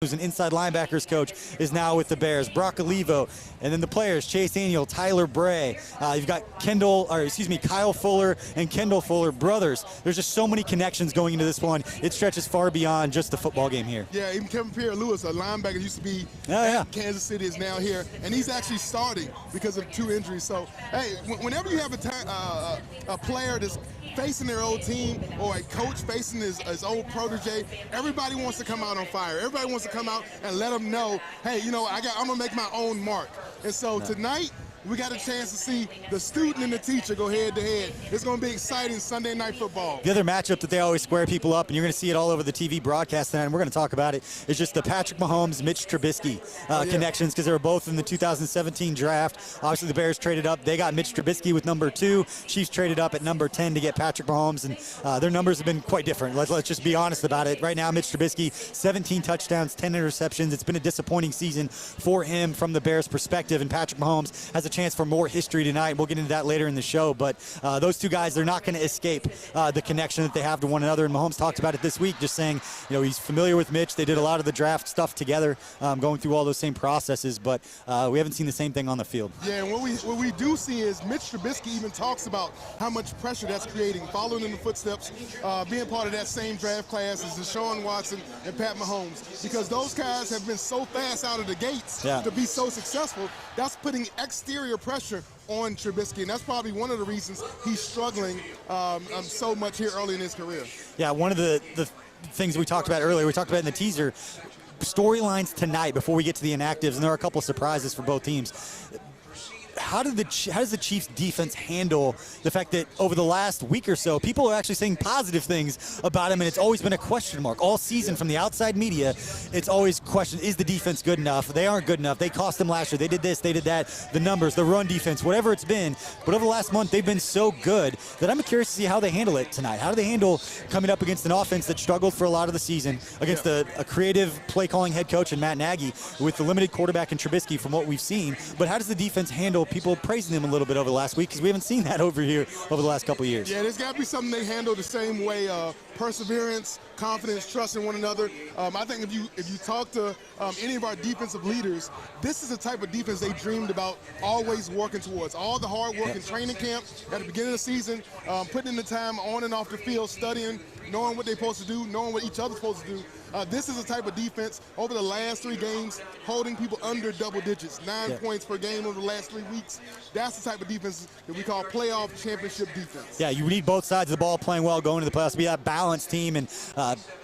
who's an inside linebackers coach, is now with the Bears. Brock Olivo, and then the players, Chase Daniel, Tyler Bray. You've got Kyle Fuller and Kendall Fuller, brothers. There's just so many connections going into this one. It stretches far beyond just the football game here. Yeah, even Kevin Pierre-Louis, a linebacker, used to be at Kansas City, is now here, and he's actually starting because of 2 injuries. So, hey, whenever you have a player that's facing their old team or a coach facing his old protege, everybody wants to come out on fire. Everybody wants to come out and let them know, hey, you know, I'm going to make my own mark. And so tonight, we got a chance to see the student and the teacher go head-to-head. It's going to be exciting Sunday night football. The other matchup that they always square people up, and you're going to see it all over the TV broadcast tonight, and we're going to talk about it, is just the Patrick Mahomes, Mitch Trubisky connections, because they were both in the 2017 draft. Obviously, the Bears traded up. They got Mitch Trubisky with number 2. Chiefs traded up at number 10 to get Patrick Mahomes, and their numbers have been quite different. Let's just be honest about it. Right now, Mitch Trubisky, 17 touchdowns, 10 interceptions. It's been a disappointing season for him from the Bears' perspective, and Patrick Mahomes has a chance for more history tonight. We'll get into that later in the show, but those two guys, they're not going to escape the connection that they have to one another, and Mahomes talked about it this week, just saying, you know, he's familiar with Mitch. They did a lot of the draft stuff together, going through all those same processes, but we haven't seen the same thing on the field. Yeah, and what we do see is Mitch Trubisky even talks about how much pressure that's creating, following in the footsteps, being part of that same draft class as Deshaun Watson and Pat Mahomes, because those guys have been so fast out of the gates to be so successful. That's putting exterior pressure on Trubisky, and that's probably one of the reasons he's struggling so much here early in his career. Yeah, one of the things we talked about earlier, we talked about in the teaser, storylines tonight before we get to the inactives, and there are a couple of surprises for both teams. How does the Chiefs defense handle the fact that over the last week or so, people are actually saying positive things about him, and it's always been a question mark all season from the outside media? It's always questioned, is the defense good enough? They aren't good enough. They cost them last year. They did this, they did that, the numbers, the run defense, whatever it's been. But over the last month, they've been so good that I'm curious to see how they handle it tonight. How do they handle coming up against an offense that struggled for a lot of the season, against a creative play-calling head coach in Matt Nagy, with the limited quarterback in Trubisky from what we've seen? But how does the defense handle people praising them a little bit over the last week, because we haven't seen that over here over the last couple of years? Yeah, there's got to be something they handle the same way: perseverance, confidence, trust in one another. I think if you talk to any of our defensive leaders, this is the type of defense they dreamed about always working towards. All the hard work in training camp at the beginning of the season, putting in the time on and off the field, studying, knowing what they're supposed to do, knowing what each other's supposed to do. This is the type of defense over the last 3 games, holding people under double digits, 9 points per game over the last 3 weeks. That's the type of defense that we call playoff championship defense. Yeah, you need both sides of the ball playing well, going to the playoffs, be that balanced team, and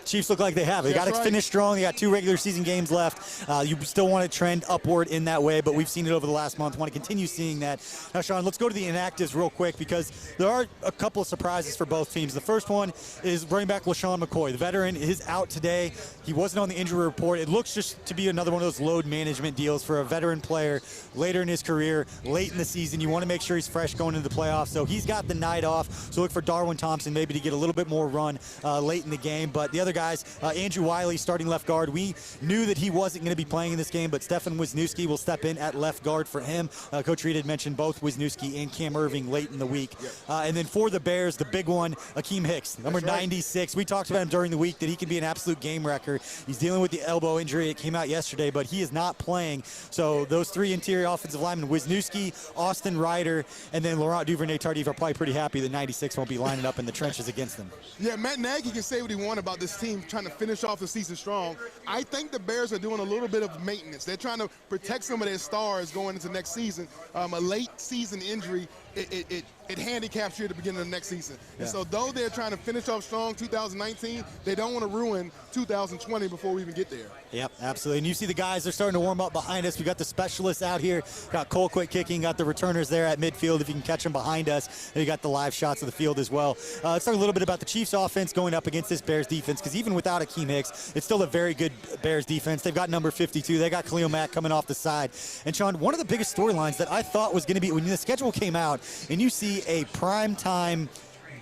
Chiefs look like they have. They got to finish strong. They got 2 regular season games left. You still want to trend upward in that way, but we've seen it over the last month. Want to continue seeing that. Now, Shawn, let's go to the inactives real quick, because there are a couple of surprises for both teams. The first one is running back LaShawn McCoy. The veteran is out today. He wasn't on the injury report. It looks just to be another one of those load management deals for a veteran player later in his career, late in the season. You want to make sure he's fresh going into the playoffs. So he's got the night off. So look for Darwin Thompson maybe to get a little bit more run late in the game. But the other guys, Andrew Wiley, starting left guard. We knew that he wasn't going to be playing in this game, but Stefan Wisniewski will step in at left guard for him. Coach Reed had mentioned both Wisniewski and Cam Irving late in the week. And then for the Bears, the big one, Akeem Hicks, number 96. We talked about him during the week that he can be an absolute game wrecker. He's dealing with the elbow injury. It came out yesterday, but he is not playing. So those 3 interior offensive linemen, Wisniewski, Austin Ryder, and then Laurent Duvernay-Tardif, are probably pretty happy that 96 won't be lining up in the trenches against them. Yeah, Matt Nagy can say what he wants about this team trying to finish off the season strong. I think the Bears are doing a little bit of maintenance. They're trying to protect some of their stars going into next season. A late season injury, it handicaps you at the beginning of the next season. And so though they're trying to finish off strong 2019, they don't want to ruin 2020 before we even get there. Yep, absolutely. And you see the guys, they're starting to warm up behind us. We got the specialists out here. Got Cole Quick kicking, got the returners there at midfield if you can catch them behind us. And you got the live shots of the field as well. Let's talk a little bit about the Chiefs offense going up against this Bears defense, because even without Akeem Hicks, it's still a very good Bears defense. They've got number 52. They got Khalil Mack coming off the side. And Shawn, one of the biggest storylines that I thought was going to be when the schedule came out and you see a prime time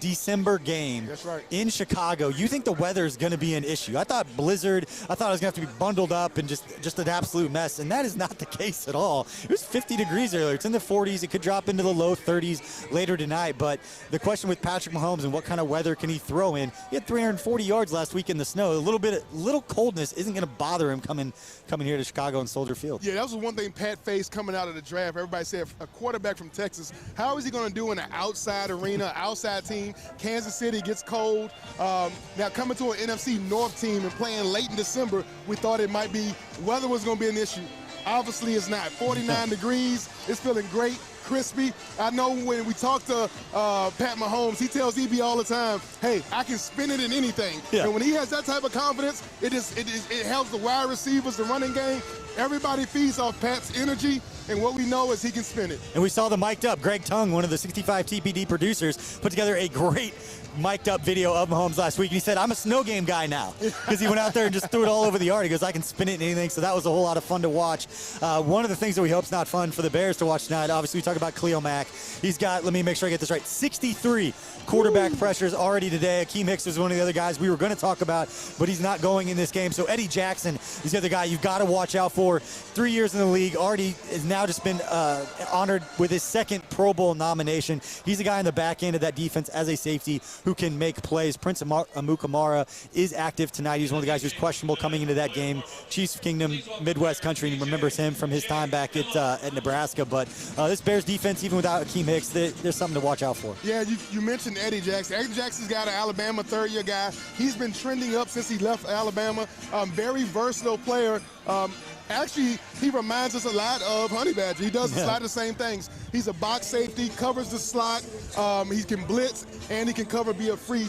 December game That's right. in Chicago, you think the weather is going to be an issue. I thought blizzard, I thought I was going to have to be bundled up and just an absolute mess, and that is not the case at all. It was 50 degrees earlier. It's in the 40s. It could drop into the low 30s later tonight, but the question with Patrick Mahomes and what kind of weather can he throw in, he had 340 yards last week in the snow. A little coldness isn't going to bother him coming here to Chicago and Soldier Field. Yeah, that was one thing Pat faced coming out of the draft. Everybody said a quarterback from Texas, how is he going to do in an outside arena, outside team? Kansas City gets cold. Now coming to an NFC North team and playing late in December, we thought it might be, weather was going to be an issue. Obviously it's not. 49 degrees, it's feeling great, crispy. I know when we talk to Pat Mahomes, he tells EB all the time, hey, I can spin it in anything. Yeah. And when he has that type of confidence, it helps the wide receivers, the running game. Everybody feeds off Pat's energy, and what we know is he can spin it. And we saw the mic'd up. Greg Tung, one of the 65 TPD producers, put together a great mic'd up video of Mahomes last week. And he said, I'm a snow game guy now. Because he went out there and just threw it all over the yard. He goes, I can spin it in anything. So that was a whole lot of fun to watch. One of the things that we hope is not fun for the Bears to watch tonight, obviously we talk about Khalil Mack. He's got, let me make sure I get this right, 63 quarterback pressures already today. Akeem Hicks was one of the other guys we were going to talk about, but he's not going in this game. So Eddie Jackson is the other guy you've got to watch out for. 3 years in the league, already has now just been honored with his second Pro Bowl nomination. He's a guy in the back end of that defense as a safety who can make plays. Prince Amukamara is active tonight. He's one of the guys who's questionable coming into that game. Chiefs Kingdom, Midwest country, and remembers him from his time back at Nebraska. But this Bears defense, even without Akeem Hicks, there's something to watch out for. Yeah, you mentioned Eddie Jackson. Eddie Jackson's got an Alabama third-year guy. He's been trending up since he left Alabama. Very versatile player. Actually, he reminds us a lot of Honey Badger. He does a lot of the same things. He's a box safety, covers the slot. He can blitz, and he can cover, be a free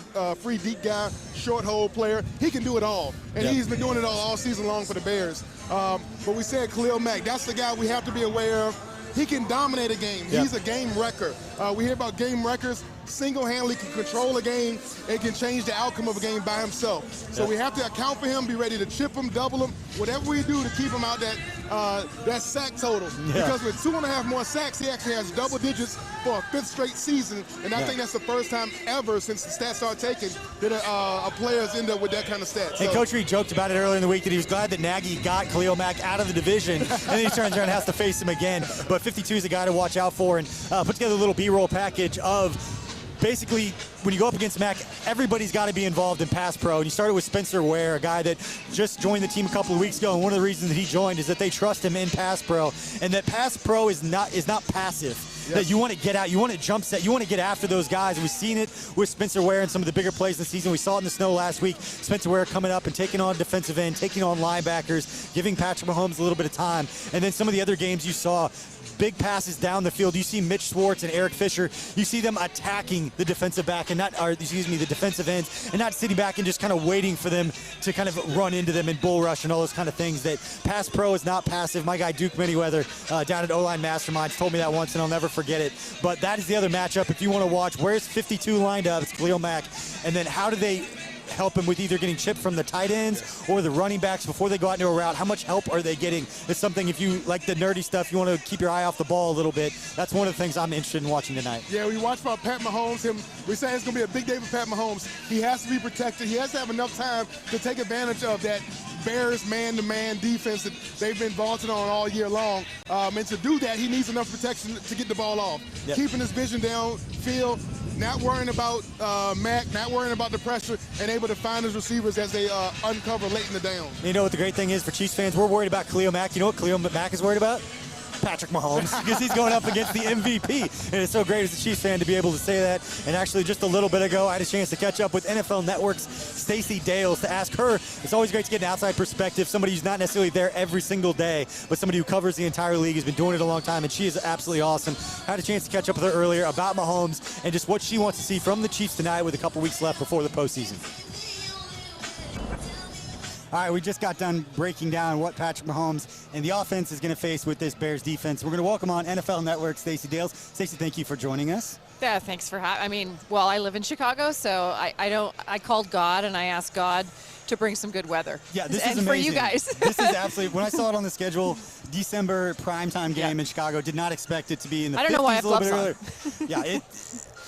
deep guy, short hole player. He can do it all, and he's been doing it all season long for the Bears. But we said Khalil Mack, that's the guy we have to be aware of. He can dominate a game. He's a game wrecker. We hear about game wreckers. Single-handedly can control a game and can change the outcome of a game by himself. So we have to account for him, be ready to chip him, double him, whatever we do to keep him out that sack total. Because with 2.5 more sacks, he actually has double digits for a 5th straight season. And I think that's the first time ever since the stats started taken that a player's end up with that kind of stats. And Coach Reed joked about it earlier in the week that he was glad that Nagy got Khalil Mack out of the division, and then he turns around and has to face him again. But 52 is a guy to watch out for, and put together a little B-roll package of basically, when you go up against Mack, everybody's got to be involved in pass pro. And you started with Spencer Ware, a guy that just joined the team a couple of weeks ago. And one of the reasons that he joined is that they trust him in pass pro, and that pass pro is not passive. That you want to get out, you want to jump set, you want to get after those guys. We've seen it with Spencer Ware in some of the bigger plays this season. We saw it in the snow last week. Spencer Ware coming up and taking on defensive end, taking on linebackers, giving Patrick Mahomes a little bit of time. And then some of the other games you saw, big passes down the field. You see Mitch Schwartz and Eric Fisher. You see them attacking the defensive back and the defensive ends, and not sitting back and just kind of waiting for them to kind of run into them and bull rush and all those kind of things. That pass pro is not passive. My guy Duke Manyweather down at O-Line Masterminds told me that once, and I'll never forget it. But that is the other matchup if you want to watch. Where's 52 lined up? It's Khalil Mack. And then how do they help him with either getting chipped from the tight ends or the running backs before they go out into a route? How much help are they getting? It's something, if you like the nerdy stuff, you want to keep your eye off the ball a little bit. That's one of the things I'm interested in watching tonight. Yeah, we watch about Pat Mahomes. We're saying it's going to be a big day for Pat Mahomes. He has to be protected. He has to have enough time to take advantage of that Bears man-to-man defense that they've been vaunting on all year long. And to do that, he needs enough protection to get the ball off. Keeping his vision downfield, not worrying about Mack, not worrying about the pressure, and able to find his receivers as they uncover late in the down. You know what the great thing is for Chiefs fans? We're worried about Khalil Mack. You know what Khalil Mack is worried about? Patrick Mahomes, because he's going up against the MVP. And it's so great as a Chiefs fan to be able to say that. And actually, just a little bit ago, I had a chance to catch up with NFL Network's Stacey Dales to ask her. It's always great to get an outside perspective, somebody who's not necessarily there every single day, but somebody who covers the entire league, has been doing it a long time, and she is absolutely awesome. I had a chance to catch up with her earlier about Mahomes and just what she wants to see from the Chiefs tonight with a couple weeks left before the postseason. All right, we just got done breaking down what Patrick Mahomes and the offense is going to face with this Bears defense. We're going to welcome on NFL Network Stacey Dales. Stacey, thank you for joining us. Yeah, thanks for having. I mean, well, I live in Chicago, so I called God and I asked God to bring some good weather. Yeah, this is amazing. For you guys. This is absolutely. When I saw it on the schedule, December primetime game in Chicago, did not expect it to be in the 50s. I don't know why I have gloves on. Yeah,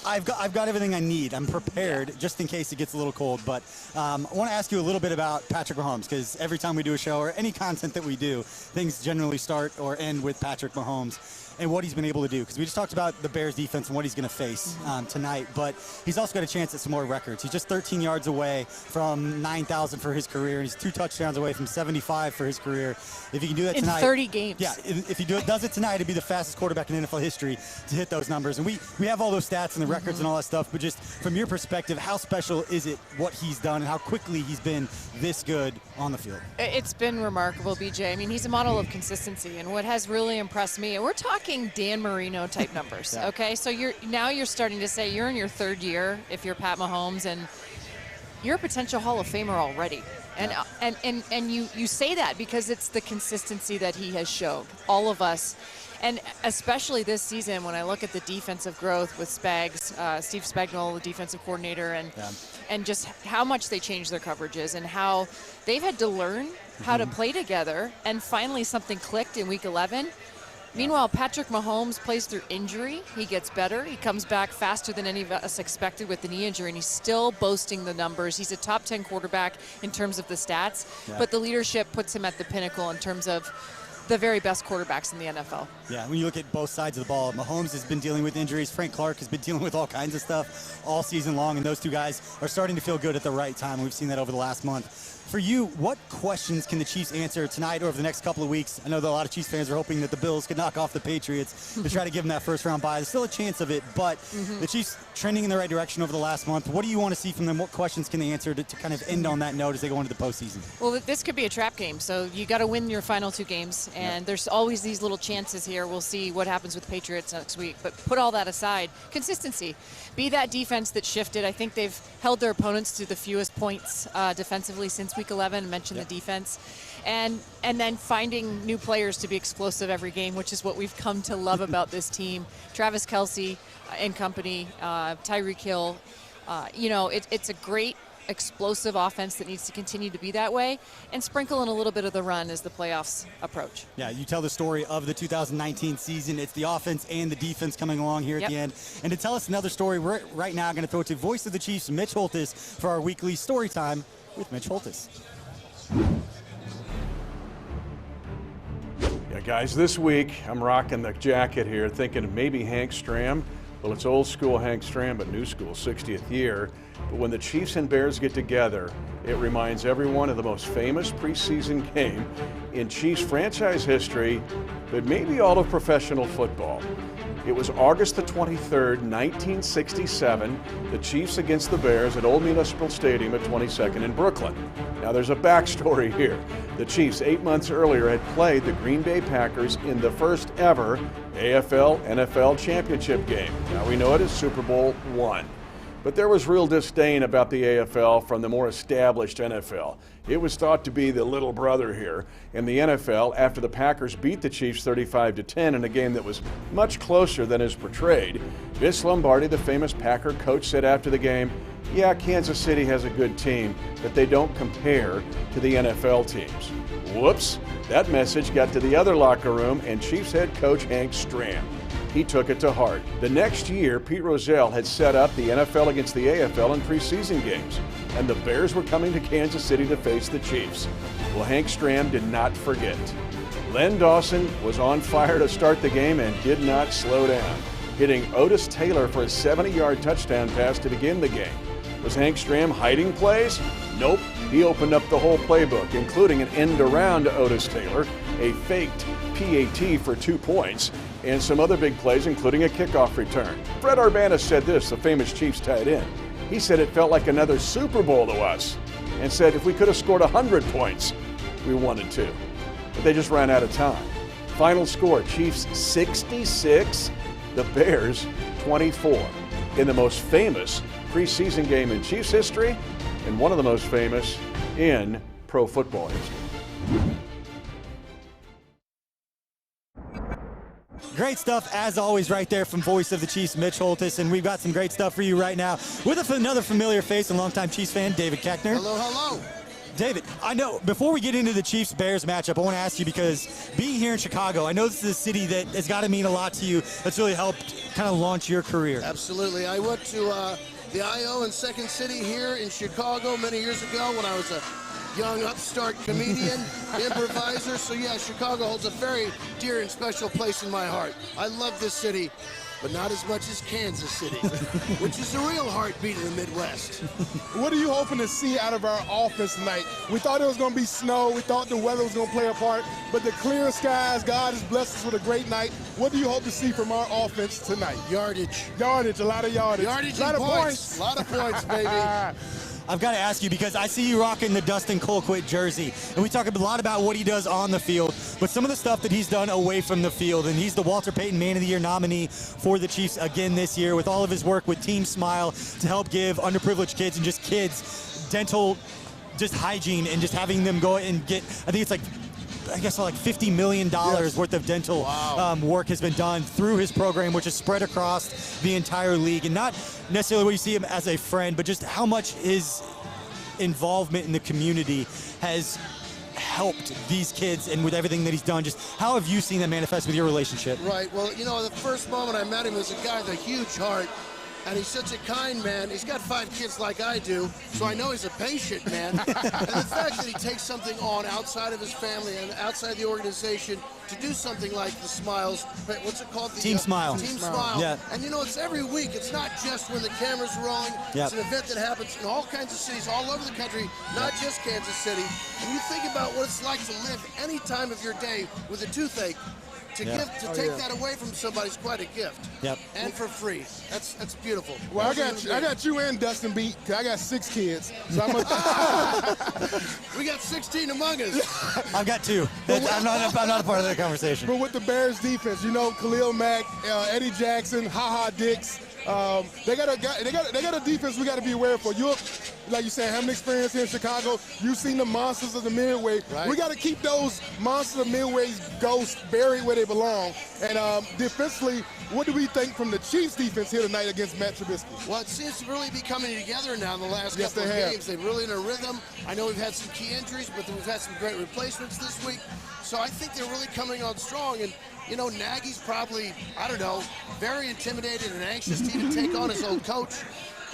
I've got everything I need. I'm prepared just in case it gets a little cold. But I want to ask you a little bit about Patrick Mahomes, because every time we do a show or any content that we do, things generally start or end with Patrick Mahomes and what he's been able to do. Because we just talked about the Bears defense and what he's going to face tonight, but he's also got a chance at some more records. He's just 13 yards away from 9,000 for his career. He's 2 touchdowns away from 75 for his career. If he can do that tonight. In 30 games. Yeah, if he does it tonight, it'd be the fastest quarterback in NFL history to hit those numbers. And we have all those stats and the records and all that stuff, but just from your perspective, how special is it what he's done and how quickly he's been this good on the field? It's been remarkable, BJ. I mean, he's a model of consistency, and what has really impressed me, and we're talking Dan Marino type numbers, Yeah. okay? So you're starting to say you're in your 3rd year if you're Pat Mahomes, and you're a potential Hall of Famer already. And you say that because it's the consistency that he has shown, all of us. And especially this season, when I look at the defensive growth with Spags, Steve Spagnuolo, the defensive coordinator, and just how much they changed their coverages and how they've had to learn how to play together, and finally something clicked in Week 11. Meanwhile, Patrick Mahomes plays through injury. He gets better. He comes back faster than any of us expected with the knee injury, and he's still boasting the numbers. He's a top 10 quarterback in terms of the stats, but the leadership puts him at the pinnacle in terms of the very best quarterbacks in the NFL. Yeah, when you look at both sides of the ball, Mahomes has been dealing with injuries. Frank Clark has been dealing with all kinds of stuff all season long, and those two guys are starting to feel good at the right time. We've seen that over the last month. For you, what questions can the Chiefs answer tonight or over the next couple of weeks? I know that a lot of Chiefs fans are hoping that the Bills could knock off the Patriots to try to give them that first-round bye. There's still a chance of it, but the Chiefs trending in the right direction over the last month. What do you want to see from them? What questions can they answer to kind of end on that note as they go into the postseason? Well, this could be a trap game, so you got to win your final 2 games, and there's always these little chances here. We'll see what happens with the Patriots next week, but put all that aside. Consistency. Be that defense that shifted. I think they've held their opponents to the fewest points defensively since Week 11. I mentioned the defense. And then finding new players to be explosive every game, which is what we've come to love about this team. Travis Kelce and company, Tyreek Hill. It's a great explosive offense that needs to continue to be that way, and sprinkle in a little bit of the run as the playoffs approach. Yeah, you tell the story of the 2019 season. It's the offense and the defense coming along here at the end. And to tell us another story, we're right now going to throw it to voice of the Chiefs, Mitch Holthus, for our weekly story time with Mitch Holthus. Yeah, guys, this week I'm rocking the jacket here, thinking maybe Hank Stram. Well, it's old school Hank Stram, but new school, 60th year. But when the Chiefs and Bears get together, it reminds everyone of the most famous preseason game in Chiefs franchise history, but maybe all of professional football. It was August the 23rd, 1967, the Chiefs against the Bears at Old Municipal Stadium at 22nd in Brooklyn. Now there's a backstory here. The Chiefs 8 months earlier had played the Green Bay Packers in the first ever AFL-NFL championship game. Now we know it as Super Bowl I. But there was real disdain about the AFL from the more established NFL. It was thought to be the little brother here. In the NFL, after the Packers beat the Chiefs 35-10 in a game that was much closer than is portrayed, Vince Lombardi, the famous Packer coach, said after the game, yeah, Kansas City has a good team, but they don't compare to the NFL teams. Whoops, that message got to the other locker room and Chiefs head coach Hank Stram. He took it to heart. The next year, Pete Rozelle had set up the NFL against the AFL in preseason games, and the Bears were coming to Kansas City to face the Chiefs. Well, Hank Stram did not forget. Len Dawson was on fire to start the game and did not slow down, hitting Otis Taylor for a 70-yard touchdown pass to begin the game. Was Hank Stram hiding plays? Nope. He opened up the whole playbook, including an end around to Otis Taylor, a faked PAT for 2 points, and some other big plays, including a kickoff return. Fred Arbanis said this, the famous Chiefs tight end. He said it felt like another Super Bowl to us, and said if we could have scored 100 points, we wanted to. But they just ran out of time. Final score, Chiefs 66, the Bears 24. In the most famous preseason game in Chiefs history, and one of the most famous in pro football history. Great stuff, as always, right there from voice of the Chiefs, Mitch Holthus, and we've got some great stuff for you right now with another familiar face and longtime Chiefs fan, David Koechner. Hello, hello. David, I know before we get into the Chiefs-Bears matchup, I want to ask you, because being here in Chicago, I know this is a city that has got to mean a lot to you, that's really helped kind of launch your career. Absolutely. I went to the I.O. in Second City here in Chicago many years ago when I was a young upstart comedian, improviser. So yeah, Chicago holds a very dear and special place in my heart. I love this city, but not as much as Kansas City, which is the real heartbeat of the Midwest. What are you hoping to see out of our offense tonight? We thought it was going to be snow. We thought the weather was going to play a part, but the clear skies, God has blessed us with a great night. What do you hope to see from our offense tonight? Yardage. Yardage, a lot of yardage. Yardage a lot and of points. A lot of points, baby. I've got to ask you, because I see you rocking the Dustin Colquitt jersey, and we talk a lot about what he does on the field, but some of the stuff that he's done away from the field, and he's the Walter Payton Man of the Year nominee for the Chiefs again this year, with all of his work with Team Smile to help give underprivileged kids and just kids dental just hygiene, and just having them go and get, I think it's like, I guess like $50 million worth of dental work has been done through his program, which is spread across the entire league. And not necessarily where you see him as a friend, but just how much his involvement in the community has helped these kids, and with everything that he's done. Just how have you seen that manifest with your relationship? Right. Well, you know, the first moment I met him was a guy with a huge heart. And he's such a kind man. He's got 5 kids like I do, so I know he's a patient man. And the fact that he takes something on outside of his family and outside the organization to do something like the Smiles, what's it called? Team Smile. Team Smile. Yeah. And you know, it's every week. It's not just when the camera's rolling. Yep. It's an event that happens in all kinds of cities all over the country, not just Kansas City. And you think about what it's like to live any time of your day with a toothache. To take that away from somebody is quite a gift. Yep. And for free. That's beautiful. Well, I got you and Dustin beat, because I got 6 kids. So I'm we got 16 among us. I've got 2. I'm not a part of that conversation. But with the Bears defense, you know, Khalil Mack, Eddie Jackson, Ha-Ha Dix, they got a defense we got to be aware for. You, like you said, having experience here in Chicago, you've seen the monsters of the Midway. Right. We got to keep those monsters of Midway's ghosts buried where they belong. And defensively, what do we think from the Chiefs defense here tonight against Matt Trubisky? Well, it seems to really be coming together now in the last couple of games. They're really in a rhythm. I know we've had some key injuries, but we've had some great replacements this week. So I think they're really coming on strong. And, you know, Nagy's probably, I don't know, very intimidated and anxious to even take on his old coach.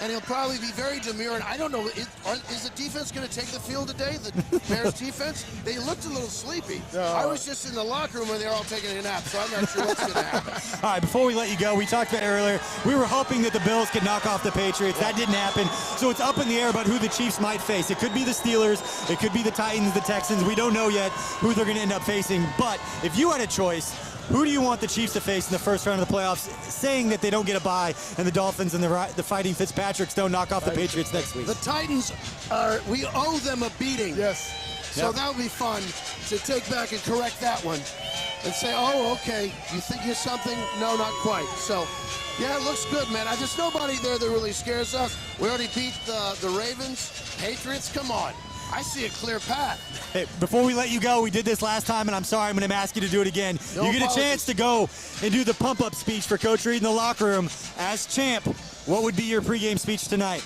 And he'll probably be very demure. And I don't know, is the defense going to take the field today, the Bears defense? They looked a little sleepy. I was just in the locker room where they were all taking a nap, so I'm not sure what's going to happen. All right, before we let you go, we talked about it earlier. We were hoping that the Bills could knock off the Patriots. That didn't happen. So it's up in the air about who the Chiefs might face. It could be the Steelers. It could be the Titans, the Texans. We don't know yet who they're going to end up facing. But if you had a choice, who do you want the Chiefs to face in the first round of the playoffs, saying that they don't get a bye and the Dolphins and the Fighting Fitzpatricks don't knock off the Patriots next week? The Titans we owe them a beating. Yes. So that would be fun to take back and correct that one and say, oh, okay, you think you're something? No, not quite. So, yeah, it looks good, man. There's nobody there that really scares us. We already beat the Ravens. Patriots, come on. I see a clear path. Hey, before we let you go, we did this last time, and I'm sorry, I'm going to ask you to do it again. No you get apologies. a chance to go and do the pump-up speech for Coach Reed in the locker room. As champ, what would be your pregame speech tonight?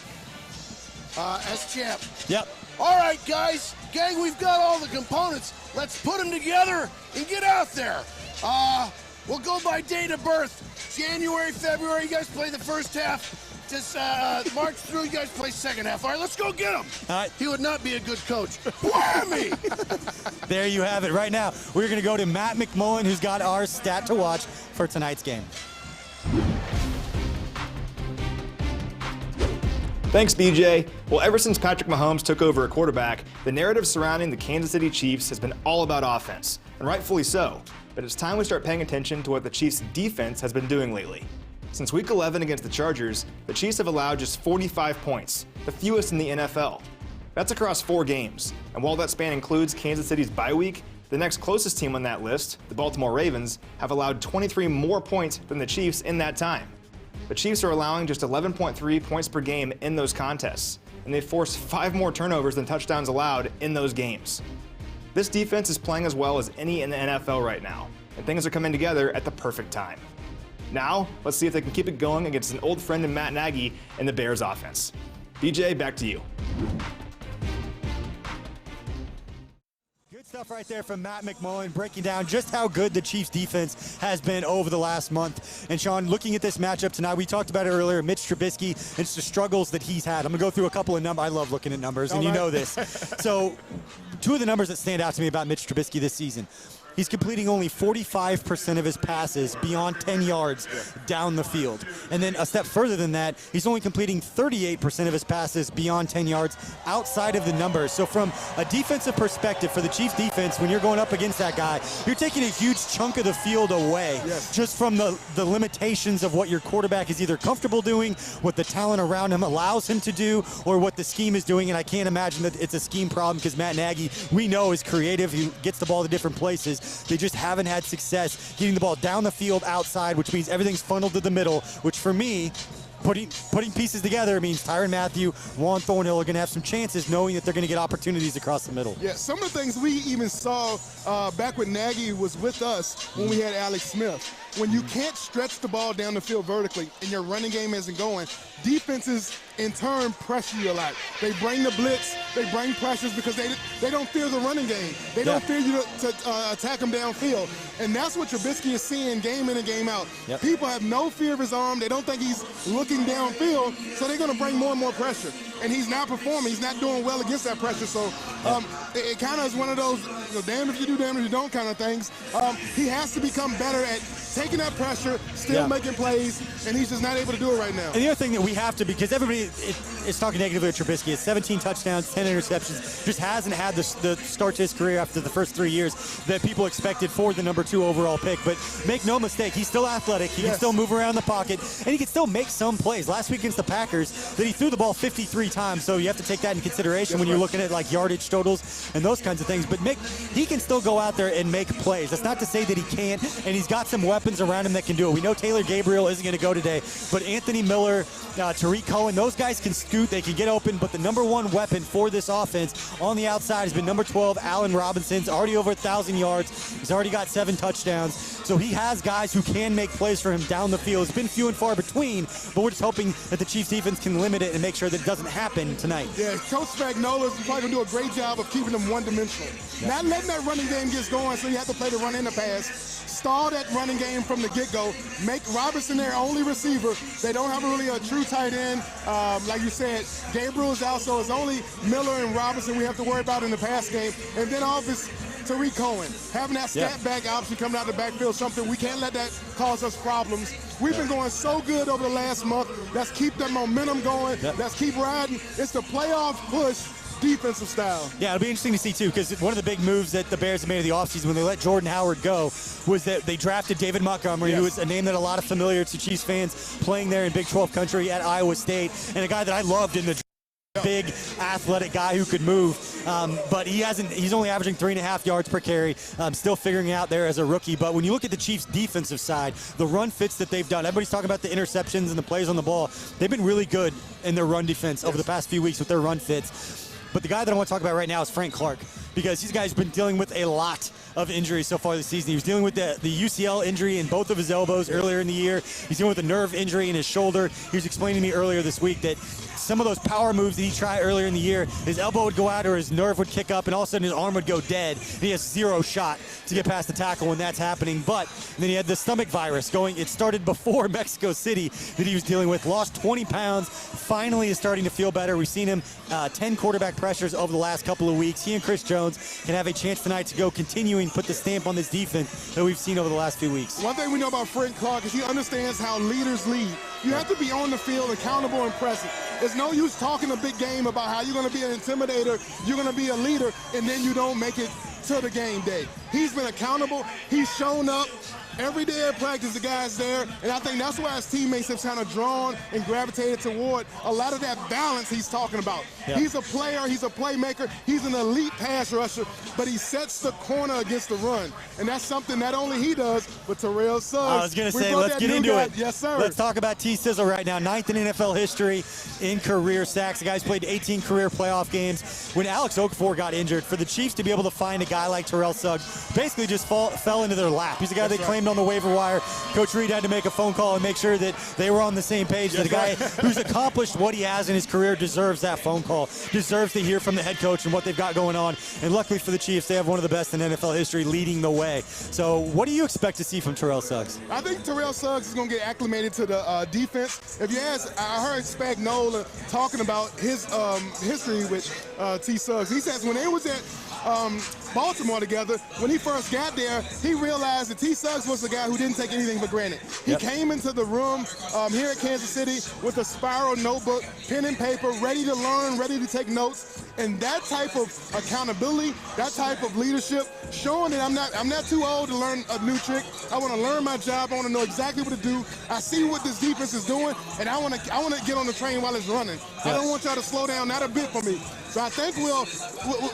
As champ. Yep. All right, guys. Gang, we've got all the components. Let's put them together and get out there. We'll go by date of birth. January, February, you guys play the first half. Just march through, you guys play second half. All right, let's go get him. All right. He would not be a good coach. Whammy! There you have it. Right now, we're going to go to Matt McMullen, who's got our stat to watch for tonight's game. Thanks, BJ. Well, ever since Patrick Mahomes took over at quarterback, the narrative surrounding the Kansas City Chiefs has been all about offense, and rightfully so. But it's time we start paying attention to what the Chiefs' defense has been doing lately. Since Week 11 against the Chargers, the Chiefs have allowed just 45 points, the fewest in the NFL. That's across 4 games, and while that span includes Kansas City's bye week, the next closest team on that list, the Baltimore Ravens, have allowed 23 more points than the Chiefs in that time. The Chiefs are allowing just 11.3 points per game in those contests, and they've forced 5 more turnovers than touchdowns allowed in those games. This defense is playing as well as any in the NFL right now, and things are coming together at the perfect time. Now, let's see if they can keep it going against an old friend in Matt Nagy and the Bears offense. BJ, back to you. stuff right there from Matt McMullen, breaking down just how good the Chiefs defense has been over the last month. And Shawn, looking at this matchup tonight, we talked about it earlier, Mitch Trubisky, and it's the struggles that he's had. I'm gonna go through a couple of numbers. I love looking at numbers, and you know this. So, two of the numbers that stand out to me about Mitch Trubisky this season. He's completing only 45% of his passes beyond 10 yards down the field. And then a step further than that, he's only completing 38% of his passes beyond 10 yards outside of the numbers. So from a defensive perspective for the Chiefs defense, when you're going up against that guy, you're taking a huge chunk of the field away just from the limitations of what your quarterback is either comfortable doing, what the talent around him allows him to do, or what the scheme is doing. And I can't imagine that it's a scheme problem because Matt Nagy, we know, is creative. He gets the ball to different places. They just haven't had success getting the ball down the field outside, which means everything's funneled to the middle, which for me, putting pieces together means Tyrann Mathieu, Juan Thornhill are going to have some chances knowing that they're going to get opportunities across the middle. Yeah, some of the things we even saw back when Nagy was with us when we had Alex Smith. When you can't stretch the ball down the field vertically and your running game isn't going, defenses in turn pressure you a lot. They bring the blitz, they bring pressures because they don't fear the running game. They don't fear you to attack them downfield. And that's what Trubisky is seeing game in and game out. People have no fear of his arm. They don't think he's looking downfield, so they're going to bring more and more pressure. And he's not performing. He's not doing well against that pressure. So it kind of is one of those, damn if you do, damn if you don't kind of things. He has to become better at taking that pressure, still making plays, and he's just not able to do it right now. And the other thing that we have to, because everybody is talking negatively of Trubisky, is 17 touchdowns, 10 interceptions, just hasn't had the start to his career after the first 3 years that people expected for the number 2 overall pick. But make no mistake, he's still athletic. He can still move around the pocket, and he can still make some plays. Last week against the Packers, that he threw the ball 53 times, so you have to take that in consideration when you're looking at like yardage totals and those kinds of things. But he can still go out there and make plays. That's not to say that he can't, and he's got some weapons around him that can do it. We know Taylor Gabriel isn't going to go today, but Anthony Miller, Tariq Cohen, those guys can scoot, they can get open, but the number 1 weapon for this offense on the outside has been number 12, Allen Robinson's already over 1,000 yards. He's already got 7 touchdowns. So he has guys who can make plays for him down the field. It's been few and far between, but we're just hoping that the Chiefs defense can limit it and make sure that it doesn't happen tonight. Yeah, Coach Spagnuolo is probably going to do a great job of keeping them one-dimensional. Not letting that running game get going so you have to play the run and the pass. Stall that running game from the get-go. Make Robinson their only receiver. They don't have really a true tight end. Like you said, Gabriel is out, so it's only Miller and Robinson we have to worry about in the pass game. And then off is Tariq Cohen. Having that scat back option coming out of the backfield, something we can't let that cause us problems. We've been going so good over the last month. Let's keep that momentum going. Let's keep riding. It's the playoff push. Defensive style. Yeah, it'll be interesting to see, too, because one of the big moves that the Bears have made in the offseason when they let Jordan Howard go was that they drafted David Montgomery, who is a name that a lot of familiar to Chiefs fans playing there in Big 12 country at Iowa State, and a guy that I loved in the big athletic guy who could move, but he's only averaging 3.5 yards per carry, still figuring it out there as a rookie. But when you look at the Chiefs defensive side, the run fits that they've done, everybody's talking about the interceptions and the plays on the ball. They've been really good in their run defense over the past few weeks with their run fits. But the guy that I want to talk about right now is Frank Clark, because these guys have been dealing with a lot of injuries so far this season. He was dealing with the UCL injury in both of his elbows earlier in the year. He's dealing with a nerve injury in his shoulder. He was explaining to me earlier this week that some of those power moves that he tried earlier in the year, his elbow would go out or his nerve would kick up, and all of a sudden his arm would go dead. And he has 0 shot to get past the tackle when that's happening. But then he had the stomach virus going. It started before Mexico City that he was dealing with. Lost 20 pounds. Finally is starting to feel better. We've seen him 10 quarterback pressures over the last couple of weeks. He and Chris Jones can have a chance tonight to go continuing put the stamp on this defense that we've seen over the last few weeks. One thing we know about Frank Clark is he understands how leaders lead. You have to be on the field, accountable and present. There's no use talking a big game about how you're going to be an intimidator, you're going to be a leader, and then you don't make it to the game day. He's been accountable. He's shown up. Every day at practice, the guy's there, and I think that's why his teammates have kind of drawn and gravitated toward a lot of that balance he's talking about. He's a player, he's a playmaker, he's an elite pass rusher, but he sets the corner against the run, and that's something not only he does, but Terrell Suggs. I was going to say, let's get into it. Yes, sir. Let's talk about T-Sizzle right now. 9th in NFL history in career sacks. The guy's played 18 career playoff games. When Alex Okafor got injured, for the Chiefs to be able to find a guy like Terrell Suggs basically just fell into their lap. He's the guy they claimed on the waiver wire. Coach Reed had to make a phone call and make sure that they were on the same page. The guy who's accomplished what he has in his career deserves that phone call, deserves to hear from the head coach and what they've got going on. And luckily for the Chiefs, they have one of the best in NFL history leading the way. So what do you expect to see from Terrell Suggs? I think Terrell Suggs is going to get acclimated to the defense. If you ask, I heard Spagnuolo talking about his history with T. Suggs. He says when they was at Baltimore together, when he first got there, he realized that T. Suggs was the guy who didn't take anything for granted. He came into the room here at Kansas City with a spiral notebook, pen and paper, ready to learn, ready to take notes. And that type of accountability, that type of leadership, showing that I'm not too old to learn a new trick. I want to learn my job. I want to know exactly what to do. I see what this defense is doing, and I want to get on the train while it's running. I don't want y'all to slow down, not a bit for me. So I think we'll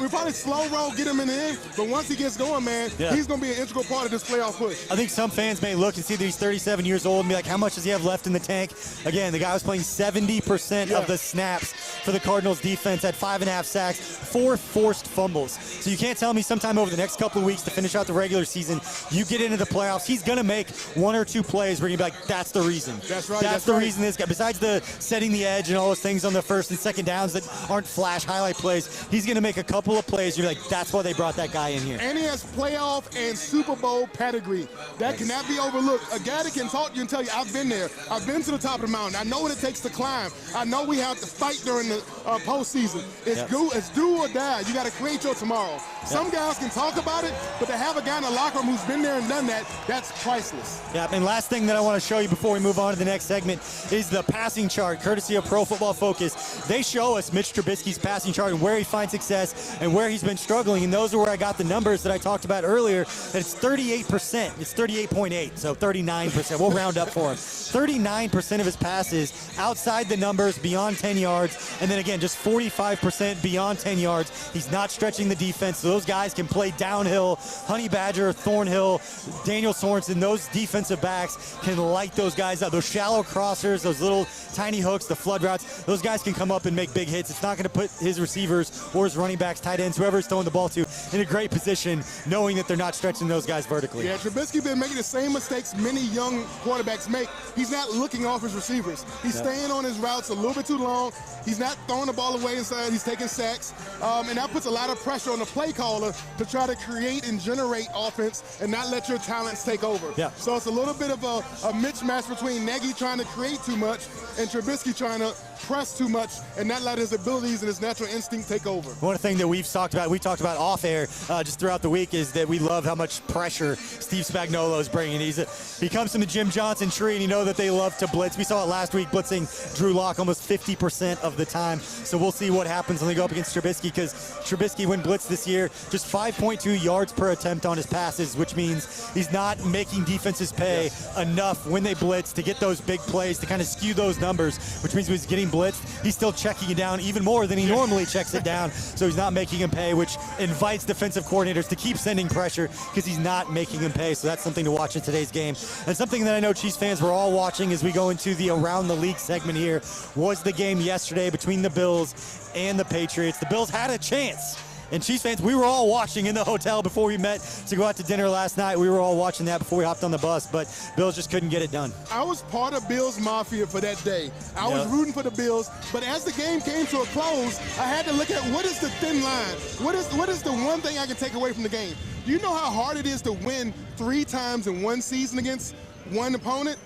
probably slow roll, get him in the end, but once he gets going, man, he's going to be an integral part of this playoff push. I think some fans may look and see that he's 37 years old and be like, how much does he have left in the tank? Again, the guy was playing 70% of the snaps for the Cardinals defense, had 5.5 sacks, 4 forced fumbles. So you can't tell me sometime over the next couple of weeks to finish out the regular season, you get into the playoffs, he's going to make 1 or 2 plays where you're going to be like, that's the reason. That's right. That's the reason this guy, besides the setting the edge and all those things on the first and second downs that aren't flash highlight plays, he's going to make a couple of plays. You're like, that's why they brought that guy in here. And he has playoff and Super Bowl pedigree. That cannot be overlooked. A guy that can talk to you and tell you, I've been there. I've been to the top of the mountain. I know what it takes to climb. I know we have to fight during the postseason. It's do or die. You got to create your tomorrow. Some guys can talk about it, but to have a guy in the locker room who's been there and done that, that's priceless. Yeah, and last thing that I want to show you before we move on to the next segment is the passing chart, courtesy of Pro Football Focus. They show us Mitch Trubisky's passing chart and where he finds success and where he's been struggling, and those are where I got the numbers that I talked about earlier. That it's 38%. It's 38.8, so 39%. We'll round up for him. 39% of his passes outside the numbers, beyond 10 yards, and then again, just 45% beyond 10 yards. He's not stretching the defense, so those guys can play downhill. Honey Badger, Thornhill, Daniel Sorensen, those defensive backs can light those guys up. Those shallow crossers, those little tiny hooks, the flood routes, those guys can come up and make big hits. It's not going to put his receivers or his running backs, tight ends, whoever's throwing the ball to, in a great position, knowing that they're not stretching those guys vertically. Yeah, Trubisky been making the same mistakes many young quarterbacks make. He's not looking off his receivers. He's staying on his routes a little bit too long. He's not throwing the ball away inside. He's taking sacks. And that puts a lot of pressure on the play caller to try to create and generate offense and not let your talents take over. So it's a little bit of a mismatch between Nagy trying to create too much and Trubisky trying to press too much and not let his abilities and his natural instinct take over. One thing that we talked about off air just throughout the week is that we love how much pressure Steve Spagnuolo is bringing. He comes from the Jim Johnson tree, and you know that they love to blitz. We saw it last week, blitzing Drew Lock almost 50% of the time. So we'll see what happens when they go up against Trubisky, because Trubisky, when blitzed this year, just 5.2 yards per attempt on his passes, which means he's not making defenses pay enough when they blitz to get those big plays to kind of skew those numbers, which means when he's getting blitzed, he's still checking it down even more than he normally checks it down. So he's not making him pay, which invites defensive coordinators to keep sending pressure because he's not making him pay. So that's something to watch in today's game. And something that I know Chiefs fans were all watching as we go into the Around the League segment here was the game yesterday between the Bills and the Patriots. The Bills had a chance. And Chiefs fans, we were all watching in the hotel before we met to go out to dinner last night. We were all watching that before we hopped on the bus, but Bills just couldn't get it done. I was part of Bills Mafia for that day. I was rooting for the Bills, but as the game came to a close, I had to look at what is the thin line? What is the one thing I can take away from the game? Do you know how hard it is to win 3 times in one season against one opponent?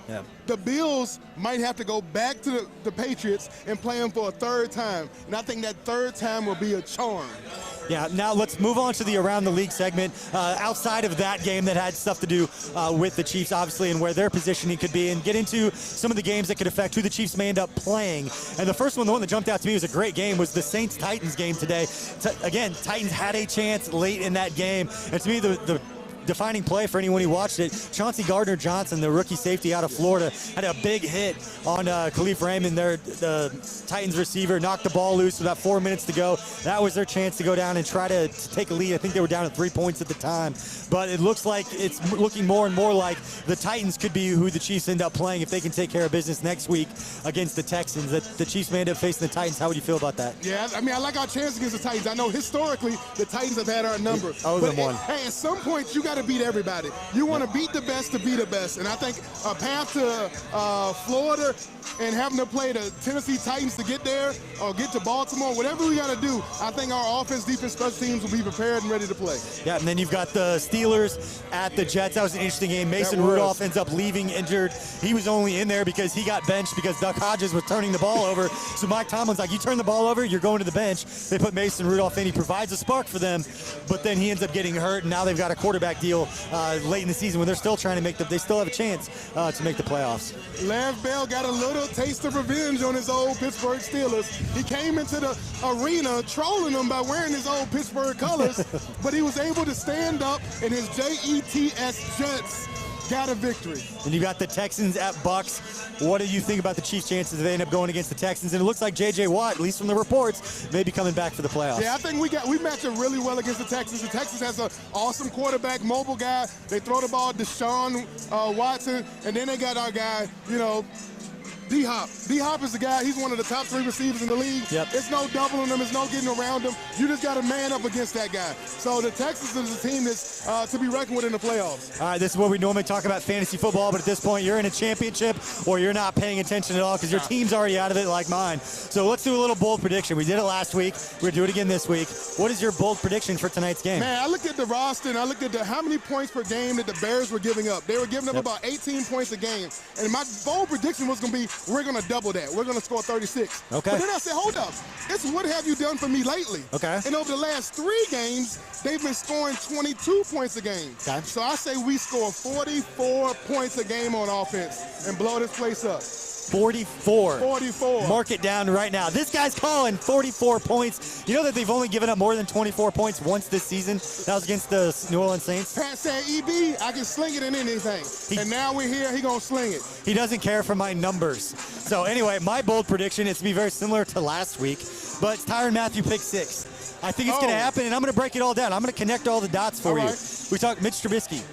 The Bills might have to go back to the Patriots and play them for a 3rd time. And I think that 3rd time will be a charm. Yeah, now let's move on to the Around the League segment. Outside of that game that had stuff to do with the Chiefs, obviously, and where their positioning could be, and get into some of the games that could affect who the Chiefs may end up playing. And the first one, the one that jumped out to me was a great game, was the Saints-Titans game today. Again, Titans had a chance late in that game. And to me, the defining play for anyone who watched it. Chauncey Gardner-Johnson, the rookie safety out of Florida, had a big hit on Khalif Raymond, the Titans receiver, knocked the ball loose with about 4 minutes to go. That was their chance to go down and try to take a lead. I think they were down at 3 points at the time. But it looks like it's looking more and more like the Titans could be who the Chiefs end up playing if they can take care of business next week against the Texans. The Chiefs may end up facing the Titans. How would you feel about that? Yeah, I mean, I like our chance against the Titans. I know historically the Titans have had our number. But hey, at some point you got to beat everybody. You want to beat the best to be the best. And I think a path to Florida and having to play the Tennessee Titans to get there or get to Baltimore, whatever we got to do, I think our offense, defense, special teams will be prepared and ready to play. Yeah, and then you've got the Steelers at the Jets. That was an interesting game. Mason Rudolph ends up leaving injured. He was only in there because he got benched because Duck Hodges was turning the ball over. So Mike Tomlin's like, you turn the ball over, you're going to the bench. They put Mason Rudolph in. He provides a spark for them, but then he ends up getting hurt, and now they've got a quarterback deal late in the season when they're still trying to make they still have a chance to make the playoffs. Lev Bell got a little taste of revenge on his old Pittsburgh Steelers. He came into the arena trolling them by wearing his old Pittsburgh colors, but he was able to stand up, and his Jets Jets got a victory. And you got the Texans at Bucks. What do you think about the Chiefs' chances if they end up going against the Texans? And it looks like J.J. Watt, at least from the reports, may be coming back for the playoffs. Yeah, I think we match up really well against the Texans. The Texans has an awesome quarterback, mobile guy. They throw the ball to Deshaun Watson, and then they got our guy, D-Hop. D-Hop is the guy, he's one of the top 3 receivers in the league. Yep. It's no doubling him, it's no getting around him. You just got to man up against that guy. So the Texans is a team that's to be reckoned with in the playoffs. All right, this is where we normally talk about fantasy football, but at this point, you're in a championship or you're not paying attention at all because your team's already out of it like mine. So let's do a little bold prediction. We did it last week. We're going to do it again this week. What is your bold prediction for tonight's game? Man, I looked at the roster and I looked at how many points per game that the Bears were giving up. They were giving up about 18 points a game. And my bold prediction was going to be, we're going to double that. We're going to score 36. Okay. But then I said, hold up. It's what have you done for me lately? Okay. And over the last 3 games, they've been scoring 22 points a game. Okay. So I say we score 44 points a game on offense and blow this place up. 44. 44. Mark it down right now. This guy's calling 44 points. You know that they've only given up more than 24 points once this season? That was against the New Orleans Saints. Pat said, EB, I can sling it in anything. And now we're here, he going to sling it. He doesn't care for my numbers. So anyway, my bold prediction is to be very similar to last week, but it's Tyrann Mathieu pick 6. I think it's going to happen, and I'm going to break it all down. I'm going to connect all the dots for you. We talked Mitch Trubisky.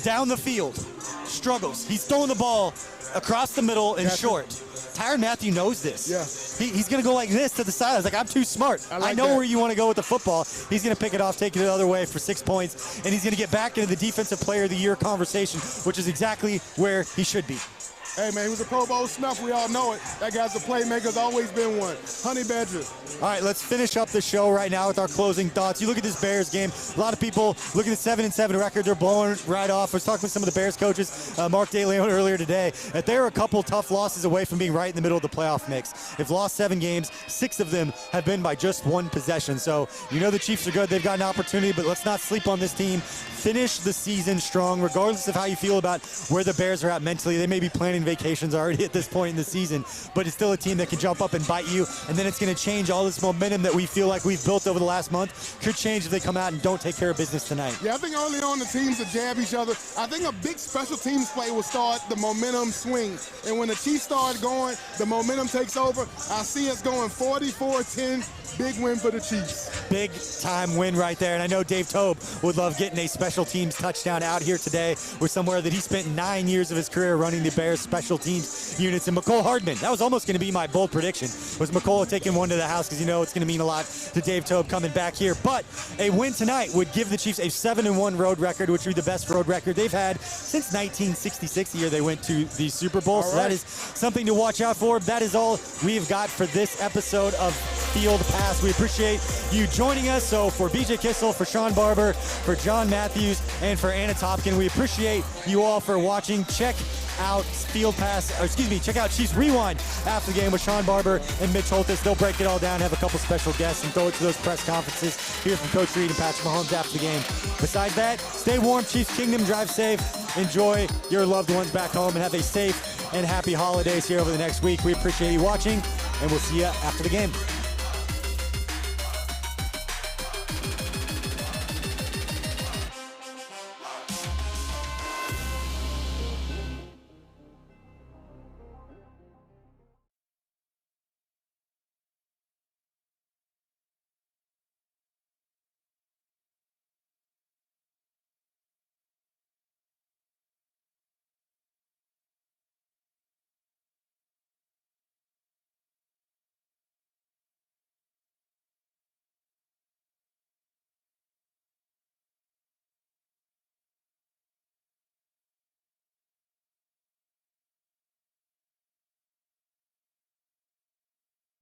Down the field. Struggles. He's throwing the ball across the middle and short. Tyrann Mathieu knows this. Yeah. He's going to go like this to the side. I was like, I'm too smart. I know where you want to go with the football. He's going to pick it off, take it the other way for 6 points, and he's going to get back into the Defensive Player of the Year conversation, which is exactly where he should be. Hey, man, he was a Pro Bowl snuff. We all know it. That guy's a playmaker. Has always been one. Honey Badger. All right, let's finish up the show right now with our closing thoughts. You look at this Bears game. A lot of people look at the 7-7 record. They're blowing right off. I was talking with some of the Bears coaches, Mark DeLeon earlier today, that they're a couple tough losses away from being right in the middle of the playoff mix. They've lost 7 games. 6 of them have been by just 1 possession. So you know the Chiefs are good. They've got an opportunity, but let's not sleep on this team. Finish the season strong, regardless of how you feel about where the Bears are at mentally. They may be planning vacations already at this point in the season, but it's still a team that can jump up and bite you, and then it's going to change all this momentum that we feel like we've built over the last month. Could change if they come out and don't take care of business tonight. Yeah, I think early on the teams will jab each other. I think a big special teams play will start the momentum swing, and when the Chiefs start going, the momentum takes over. I see us going 44-10. Big win for the Chiefs. Big time win right there. And I know Dave Tobe would love getting a special teams touchdown out here today with somewhere that he spent 9 years of his career running the Bears special teams units. And McCole Hardman, that was almost going to be my bold prediction, was McCole taking one to the house because you know it's going to mean a lot to Dave Tobe coming back here. But a win tonight would give the Chiefs a 7-1 road record, which would be the best road record they've had since 1966, the year they went to the Super Bowl. So that is something to watch out for. That is all we've got for this episode of Field Pass. We appreciate you joining us. So for BJ Kissel, for Shawn Barber, for John Matthews, and for Anna Topkin, we appreciate you all for watching. Check out Field Pass, or excuse me, check out Chiefs Rewind after the game with Shawn Barber and Mitch Holthus. They'll break it all down, have a couple special guests, and throw it to those press conferences. Hear from Coach Reed and Patrick Mahomes after the game. Besides that, stay warm, Chiefs Kingdom, drive safe, enjoy your loved ones back home, and have a safe and happy holidays here over the next week. We appreciate you watching, and we'll see you after the game.